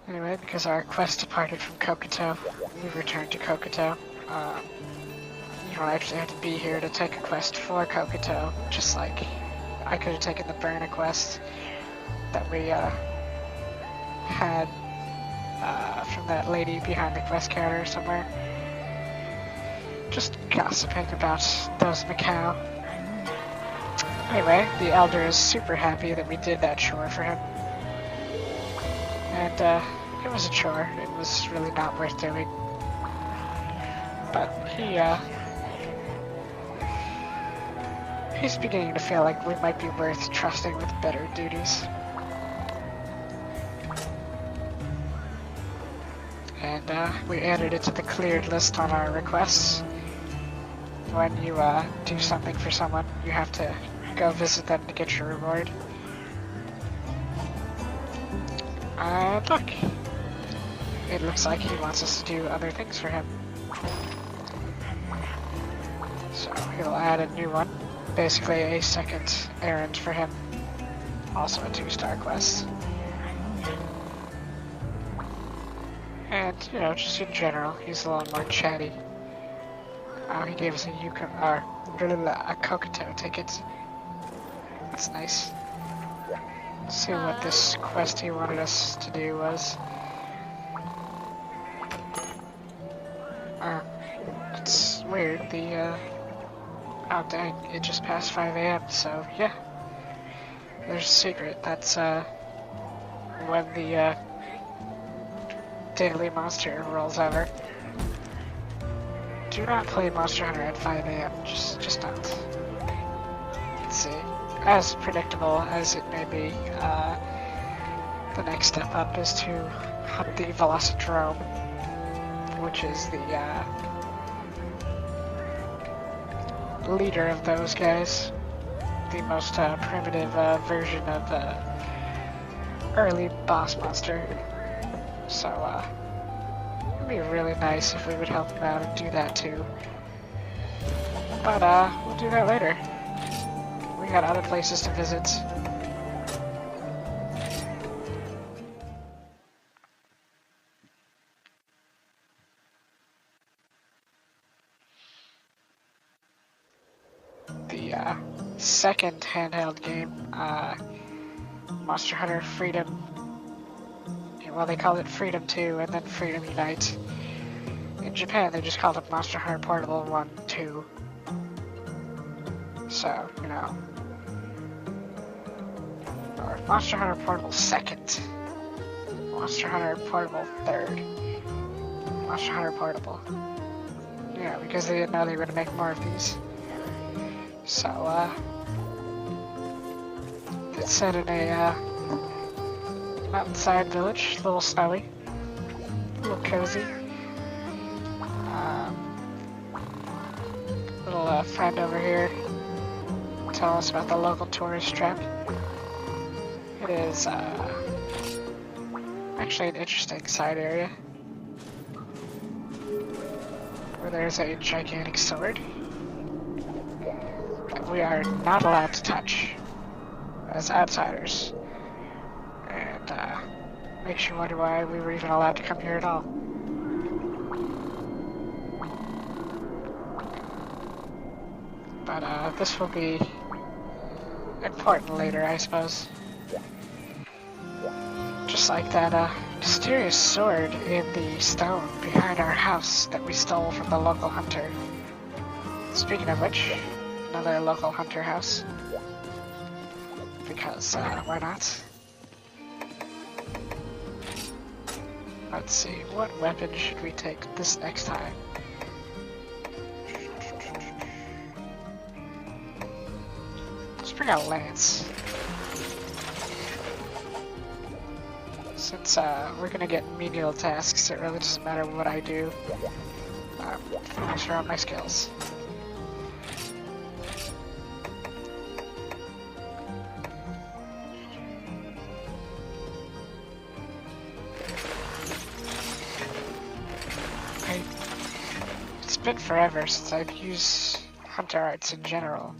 Anyway, because our quest departed from Kokoto, we returned to Kokoto. You don't actually have to be here to take a quest for Kokoto, just like I could have taken the Burna quest that we had from that lady behind the quest counter somewhere. Just gossiping about those Macau. Anyway, the Elder is super happy that we did that chore for him. And it was a chore. It was really not worth doing. But he's beginning to feel like we might be worth trusting with better duties. And we added it to the cleared list on our requests. When you do something for someone, you have to go visit them to get your reward. And look, it looks like he wants us to do other things for him. So he'll add a new one, basically a second errand for him, also a 2-star quest. And, you know, just in general, he's a little more chatty. He gave us a Kokoto ticket. That's nice. Let's see what this quest he wanted us to do was. It's weird, oh dang, it just passed 5 AM, so yeah. There's a secret, that's when the daily monster rolls over. Do not play Monster Hunter at 5 AM, just don't. Let's see. As predictable as it may be, the next step up is to hunt the Velocitron, which is the leader of those guys. The most primitive version of the early boss monster. So, it'd be really nice if we would help him out and do that too. But, we'll do that later. We got other places to visit. The second handheld game, Monster Hunter Freedom. Well, they called it Freedom 2 and then Freedom Unite. In Japan, they just called it Monster Hunter Portable 1, 2. So, you know. Or Monster Hunter Portable 2nd. Monster Hunter Portable 3rd. Monster Hunter Portable. Yeah, because they didn't know they were going to make more of these. So, it's set in a, mountainside village, a little snowy, a little cozy. Little friend over here tell us about the local tourist trap. It is actually an interesting side area where there's a gigantic sword that we are not allowed to touch as outsiders. And makes you wonder why we were even allowed to come here at all. But this will be important later, I suppose. Just like that mysterious sword in the stone behind our house that we stole from the local hunter. Speaking of which, another local hunter house. Because, why not? Let's see, what weapon should we take this next time? Let's bring out Lance. Since we're gonna get menial tasks, it really doesn't matter what I do. Focus around my skills. It's been forever since I've used hunter arts in general.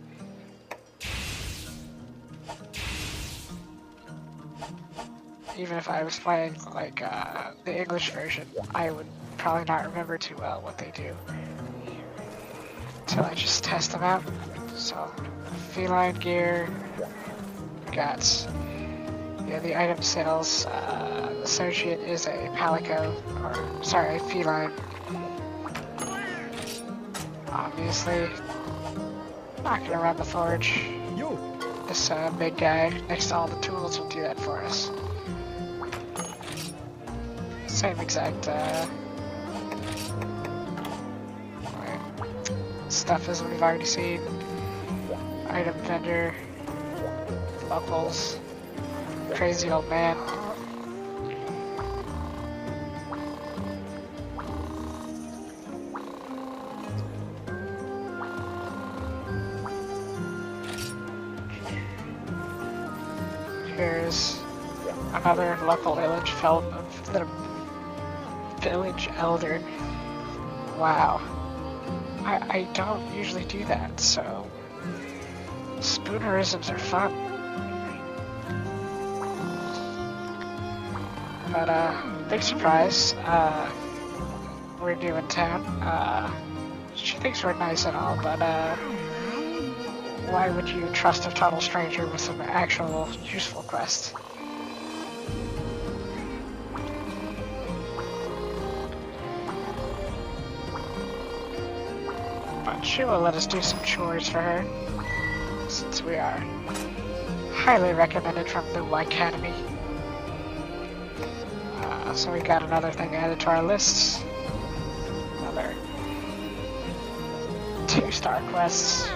even if I was playing like the English version, I would probably not remember too well what they do until I just test them out. So, feline gear, got the item sales associate is a palico, or sorry, a feline. Obviously, not gonna run the forge. This big guy next to all the tools will do that for us. Same exact stuff as we've already seen. Item vendor, locals, crazy old man. Here's another local village elder. Wow. I don't usually do that, so spoonerisms are fun. But big surprise, we're new in town. She thinks we're nice and all, but why would you trust a total stranger with some actual useful quest? But she will let us do some chores for her, since we are highly recommended from the Academy. So we got another thing added to our lists. Another 2-star quests.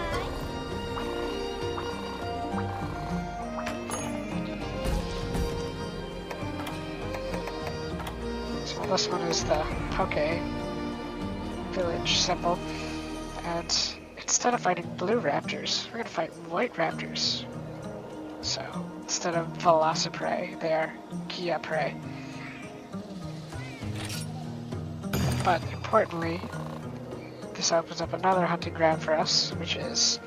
So this one is the Pokke village symbol. And instead of fighting blue raptors, we're gonna fight white raptors. So instead of Velociprey, they are Kia prey. But importantly, this opens up another hunting ground for us, which is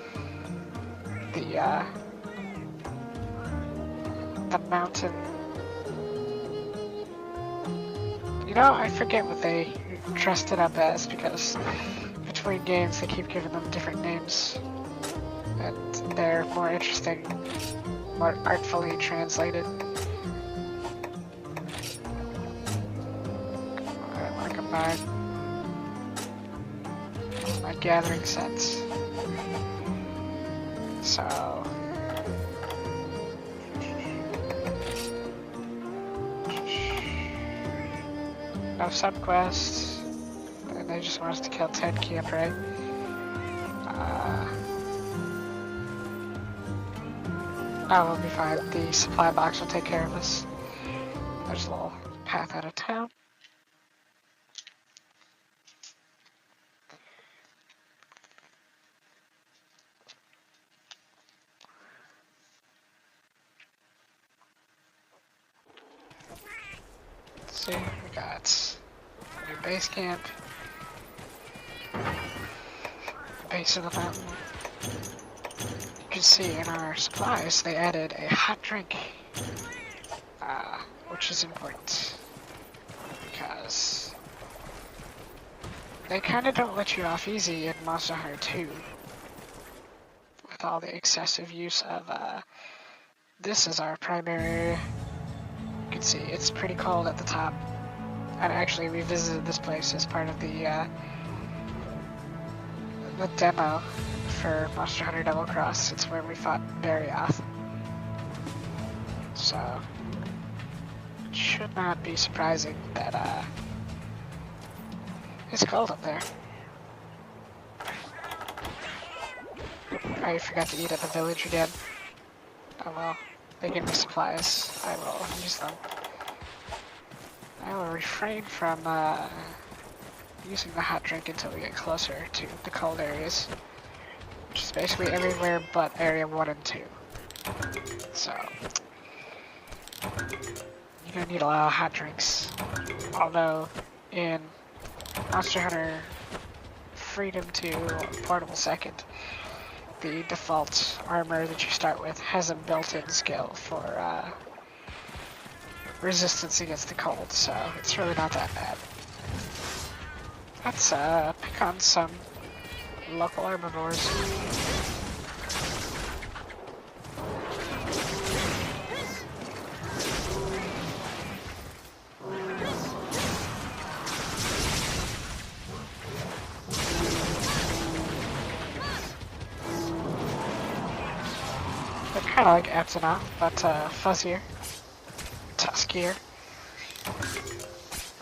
the mountain. You know, I forget what they dressed it up as, because between games they keep giving them different names, and they're more interesting, more artfully translated. I want to combine my gathering sets. So no subquests, and they just want us to kill 10 Kia prey. We'll be fine. The supply box will take care of us. There's a little path out of town. Let's see, we got a new base camp. Base of the mountain. You can see in our supplies they added a hot drink, which is important because they kind of don't let you off easy in Monster Hunter 2 with all the excessive use of this is our primary area. You can see it's pretty cold at the top, and actually we visited this place as part of the demo for Monster Hunter Double Cross. It's where we fought Barioth. So it should not be surprising that it's cold up there. I forgot to eat at the village again. Oh well, they give me supplies. I will use them. I will refrain from using the hot drink until we get closer to the cold areas, which is basically everywhere but area 1 and 2. So you don't need a lot of hot drinks. Although in Monster Hunter Freedom 2 Portable Second, the default armor that you start with has a built-in skill for resistance against the cold, so it's really not that bad. Let's pick on some local herbivores. They're kind of like Epsilon, but fuzzier, tuskier.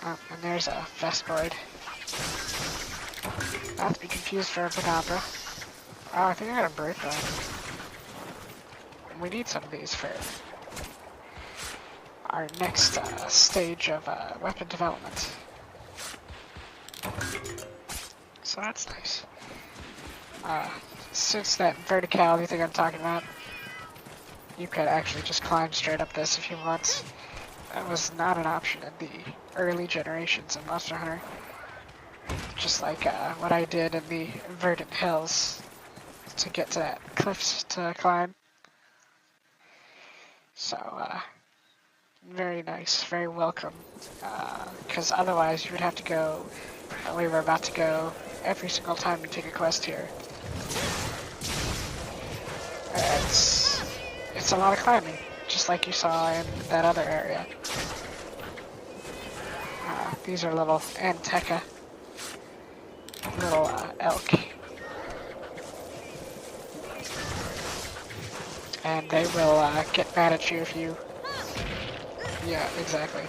Oh, and there's a Vespoid. Not to be confused for a Penobra. Oh, I think I got a birthday. We need some of these for our next stage of weapon development. So that's nice. Since that verticality thing I'm talking about, you could actually just climb straight up this if you want. That was not an option in the early generations of Monster Hunter. Just like what I did in the verdant hills to get to that cliffs to climb. So, very nice, very welcome. Because otherwise you would have to go, we were about to go every single time you take a quest here. It's a lot of climbing, just like you saw in that other area. These are little Anteca, little elk. And they will get mad at you if you... Yeah, exactly.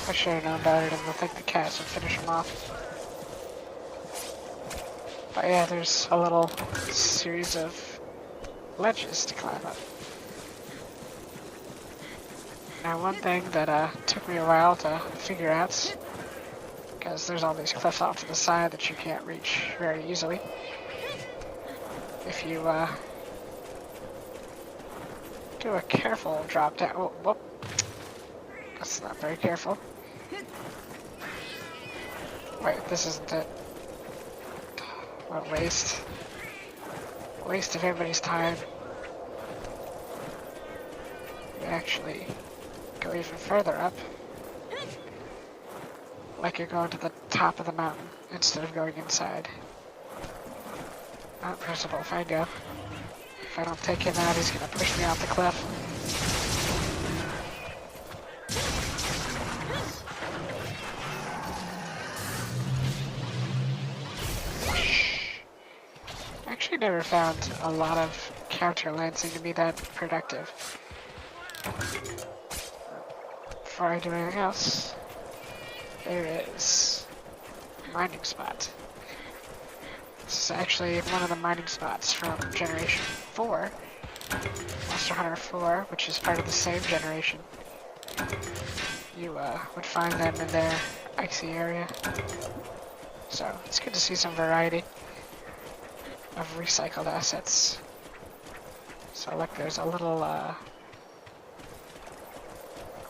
I should have known better than to think the cats would finish them off. But yeah, there's a little series of ledges to climb up. Now one thing that took me a while to figure out, because there's all these cliffs off to the side that you can't reach very easily. If you do a careful drop down, oh, whoop. That's not very careful. Wait, this isn't it. What a waste. Waste of everybody's time. You actually go even further up. Like you're going to the top of the mountain instead of going inside. Not possible if I go. If I don't take him out, he's gonna push me off the cliff. I never found a lot of counter-lancing to be that productive. Before I do anything else, there is a mining spot. This is actually one of the mining spots from Generation 4, Monster Hunter 4, which is part of the same generation. You would find them in their icy area. So it's good to see some variety of recycled assets. So look, there's a little, I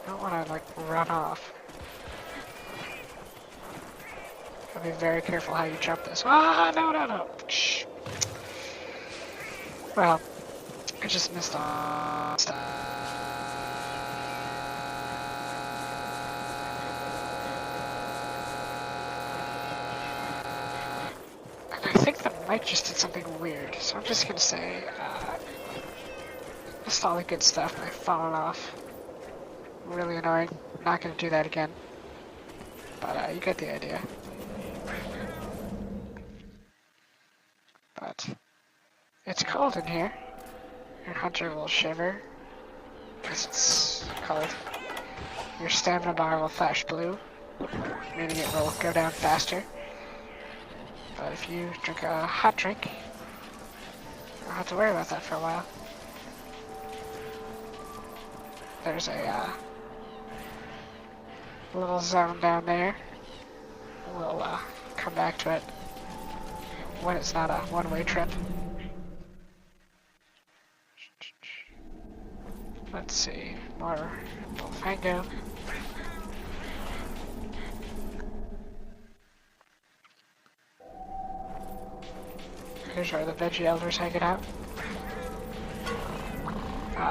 don't want to like run off. Gotta be very careful how you jump this. Ah, no. Shh. Well, I just missed on stuff. I think the mic just did something weird, so I'm just gonna say, missed all the good stuff by falling off. Really annoying. Not gonna do that again. But, you get the idea. But, it's cold in here. Your hunter will shiver, because it's cold. Your stamina bar will flash blue, meaning it will go down faster. But if you drink a hot drink, you don't have to worry about that for a while. There's a little zone down there. We'll come back to it when it's not a one-way trip. Let's see, more Bullfango. Here's where the veggie elders hanging out.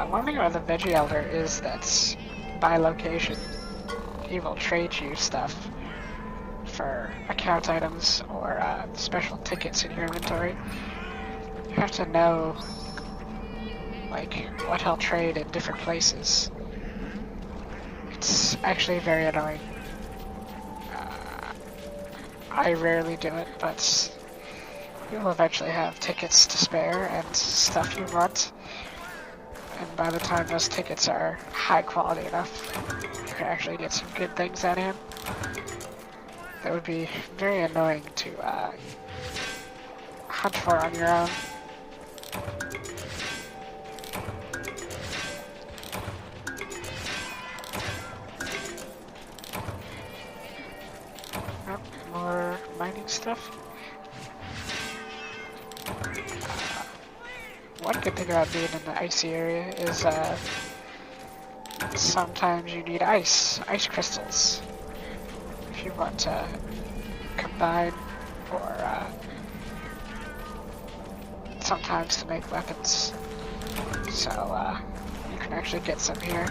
One thing about the veggie elder is that by location, he will trade you stuff for account items or special tickets in your inventory. You have to know, like, what he'll trade in different places. It's actually very annoying. I rarely do it, but you'll eventually have tickets to spare and stuff you want. And by the time those tickets are high quality enough, you can actually get some good things out of him. That would be very annoying to hunt for on your own. Oh, more mining stuff. One good thing about being in the icy area is sometimes you need ice crystals. If you want to combine or sometimes to make weapons. So you can actually get some here.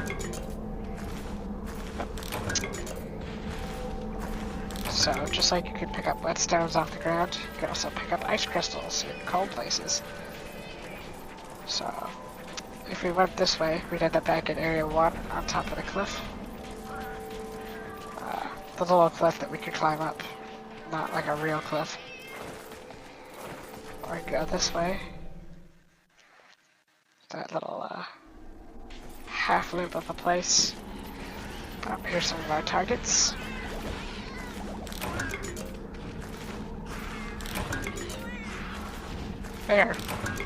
So just like you can pick up whetstones off the ground, you can also pick up ice crystals in cold places. So if we went this way, we'd end up back in Area 1 on top of the cliff. The little cliff that we could climb up, not like a real cliff. Or go this way. That little half loop of a place. Here's some of our targets. They're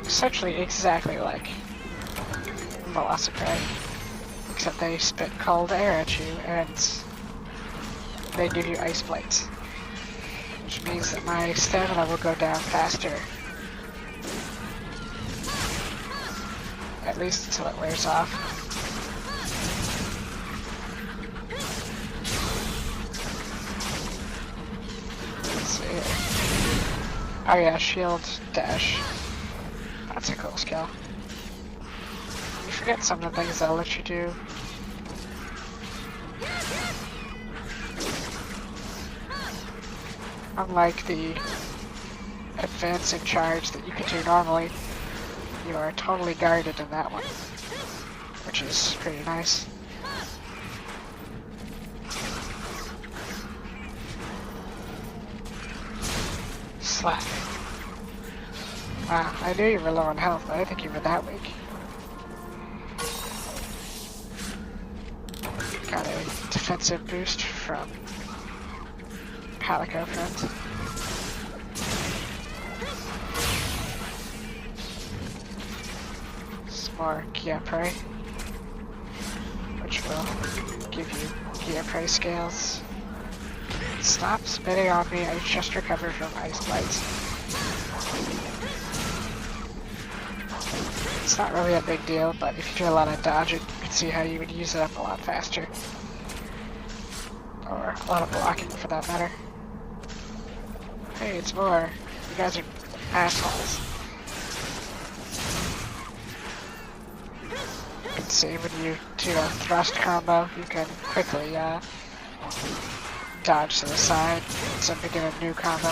essentially exactly like Velocipede, except they spit cold air at you and they give you ice blades, which means that my stamina will go down faster, at least until it wears off. Let's see here. Oh yeah, shield dash. That's a cool skill. You forget some of the things that'll let you do. Unlike the advancing charge that you could do normally, you are totally guarded in that one, which is pretty nice. Slap. Wow, I knew you were low on health, but I didn't think you were that weak. Got a defensive boost from Calico friend. Some more Gia Prey, which will give you Gia Prey scales. Stop spitting on me, I just recovered from ice blight. It's not really a big deal, but if you do a lot of dodging, you can see how you would use it up a lot faster. Or a lot of blocking for that matter. Hey, it's more. You guys are assholes. You can see when you do a thrust combo, you can quickly dodge to the side and begin a new combo.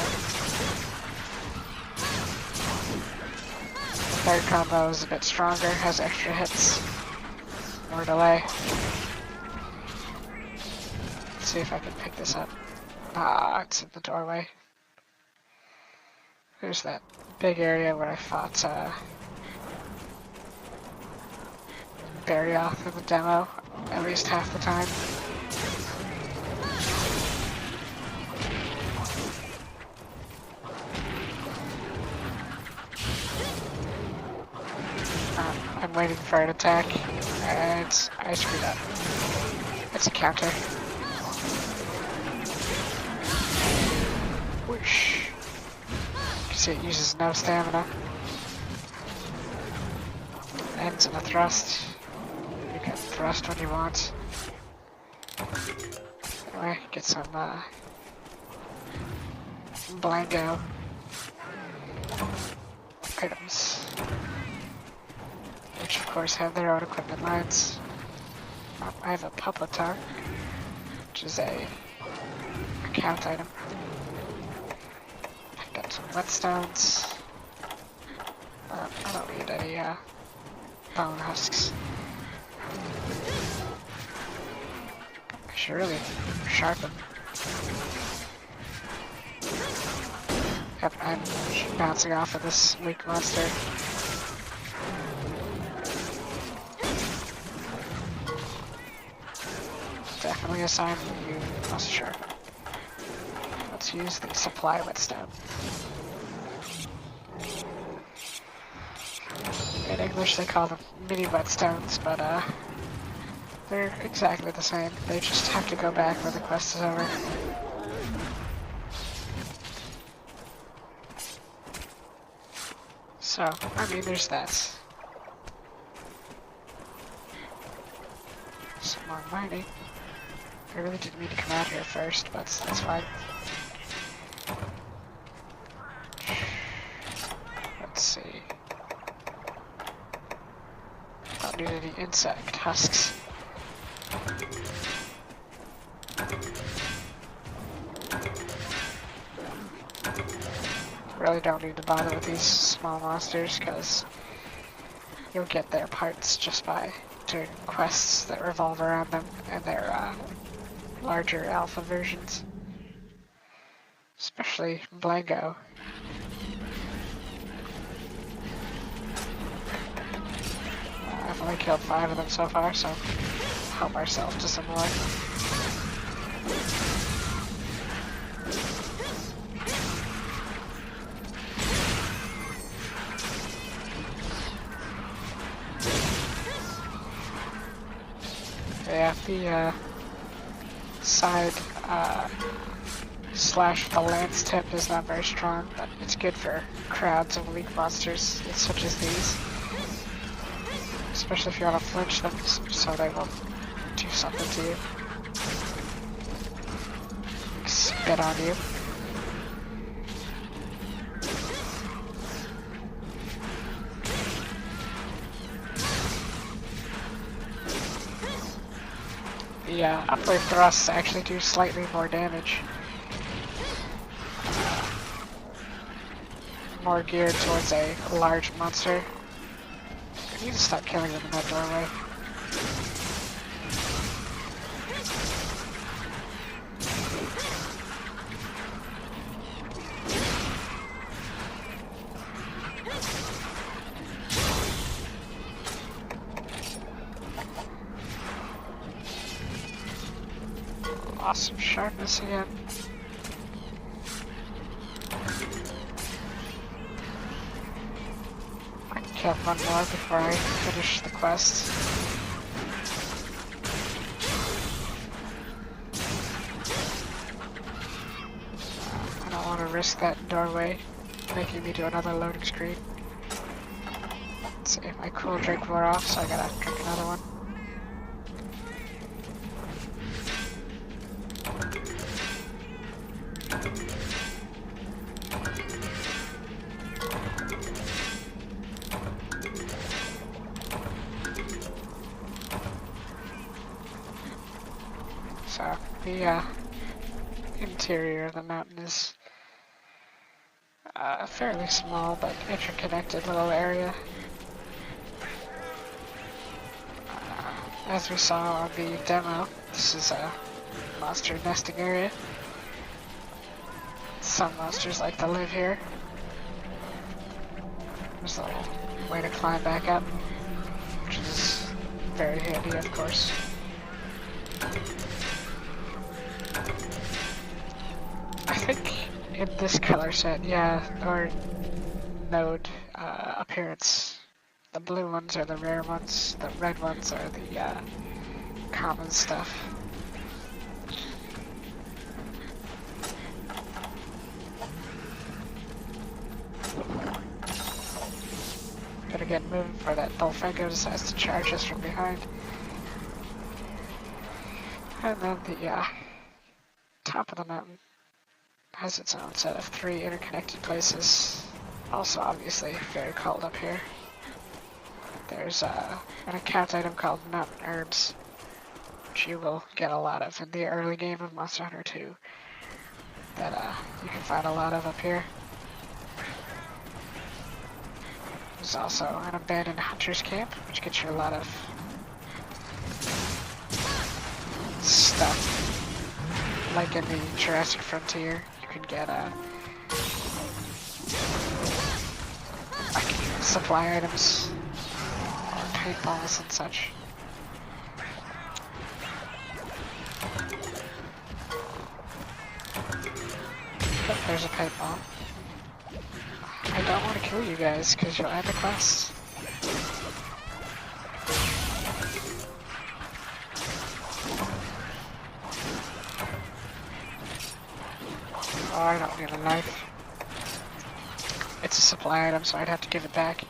The third combo is a bit stronger, has extra hits, more delay. Let's see if I can pick this up. Ah, it's in the doorway. There's that big area where I fought Barryoth in the demo, at least half the time. I'm waiting for an attack, and I screwed up. It's a counter. Whoosh. You can see it uses no stamina. Ends in a thrust. You can thrust when you want. Anyway, get some Blango. items, which of course have their own equipment lines. I have a Pokke, which is a account item. I've got some whetstones. I don't need any bone husks. I should really sharpen. Yep, I'm bouncing off of this weak monster. Definitely a sign that you must sharpen. Let's use the supply whetstone. In English they call them mini whetstones, but they're exactly the same. They just have to go back when the quest is over. So, I mean, there's that. Some more mining. I really didn't mean to come out here first, but that's fine. Let's see. Don't need any insect husks. Really don't need to bother with these small monsters, because you'll get their parts just by doing quests that revolve around them and their larger alpha versions. Especially Blango. I've only killed 5 of them so far, so help ourselves to some more. Yeah, the side slash the lance tip is not very strong, but it's good for crowds of weak monsters such as these. Especially if you want to flinch them, so they will do something to you. Spit on you. The upward thrusts actually do slightly more damage. More geared towards a large monster. I need to stop killing them in that doorway. Lost some sharpness again. I can kill one more before I finish the quest. I don't want to risk that doorway making me do another loading screen. Let's see, my cool drink wore off, so I gotta drink another one. So, the interior of the mountain is a fairly small but interconnected little area. As we saw on the demo, this is a monster nesting area. Some monsters like to live here. There's a little way to climb back up, which is very handy, of course. I think in this color set, or node appearance, the blue ones are the rare ones, the red ones are the common stuff. Gotta get moving before that Dolfengo decides to charge us from behind. And then the top of the mountain has its own set of 3 interconnected places, Also, obviously, very cold up here. There's an account item called Mountain Herbs, which you will get a lot of in the early game of Monster Hunter 2. That you can find a lot of up here. There's also an abandoned hunter's camp, which gets you a lot of stuff. Like in the Jurassic Frontier, you can get like supply items or paintballs and such. Oh, there's a paintball. I don't want to kill you guys because you'll end the quest. Oh, I don't need a knife. It's a supply item, so I'd have to give it back.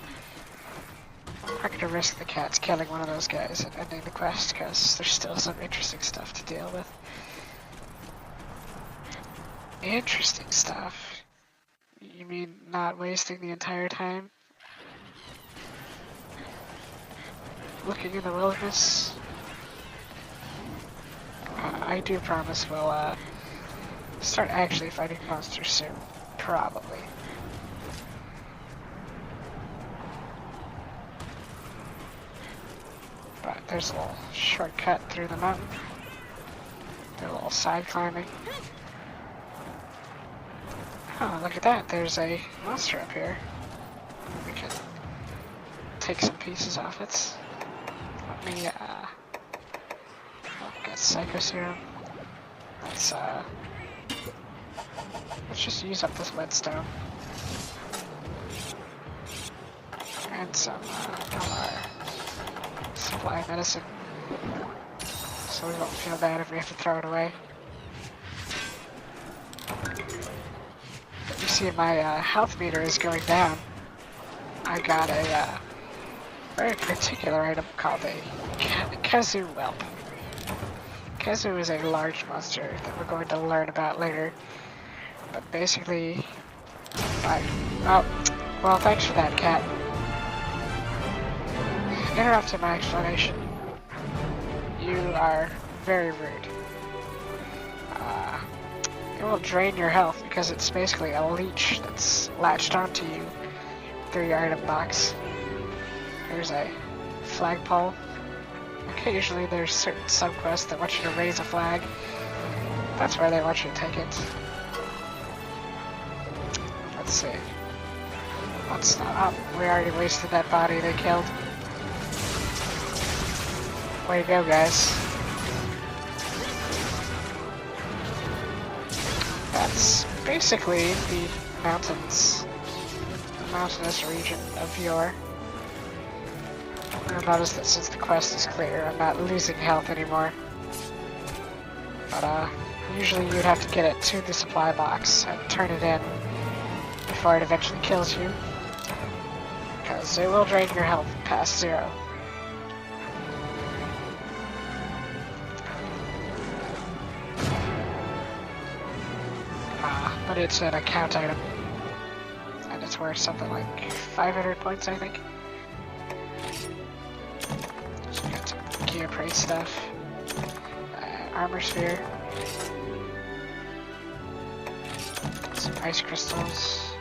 I'm not gonna risk the cats killing one of those guys and ending the quest because there's still some interesting stuff to deal with. Interesting stuff? You mean not wasting the entire time looking in the wilderness? I do promise we'll start actually fighting monsters soon. Probably. But there's a little shortcut through the mountain. Do a little side climbing. Oh, look at that. There's a monster up here. We can take some pieces off it. Let me, get Psycho Serum. Let's just use up this whetstone. And some, of our supply medicine. So we won't feel bad if we have to throw it away. You see my health meter is going down. I got a very particular item called a Kazoo Whelp. Kazoo is a large monster that we're going to learn about later. But basically, oh, well, thanks for that, cat. Interrupted my explanation. You are very rude. It will drain your health because it's basically a leech that's latched onto you through your item box. Here's a flagpole. Occasionally there's certain subquests that want you to raise a flag. That's where they want you to take it. Let's see. Let's not. Oh, we already wasted that body they killed. Way to go, guys. That's basically the mountains, the mountainous region of Yore. You'll notice that since the quest is clear, I'm not losing health anymore. But usually you'd have to get it to the supply box and turn it in before it eventually kills you. Because it will drain your health past 0. But it's an account item. And it's worth something like 500 points, I think. So we got some gear praise stuff. Armor sphere. Some ice crystals.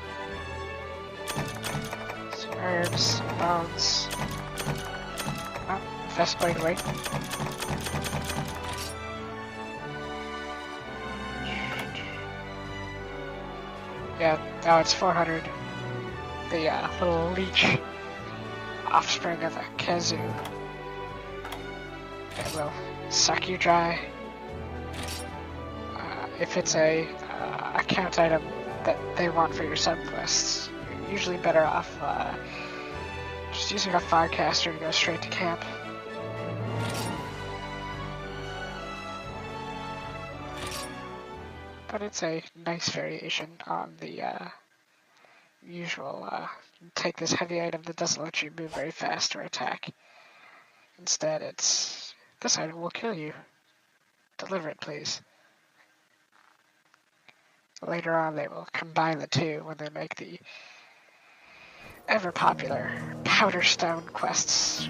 Some herbs, some bones. Oh, Vestblade weight. Yeah, oh, it's 400. The little leech offspring of a Kazoo. It will suck you dry. If it's a account item that they want for your subquests, you're usually better off just using a Firecaster to go straight to camp. But it's a nice variation on the usual take this heavy item that doesn't let you move very fast or attack. Instead, it's this item will kill you. Deliver it, please. Later on, they will combine the two when they make the ever popular Powder Stone quests.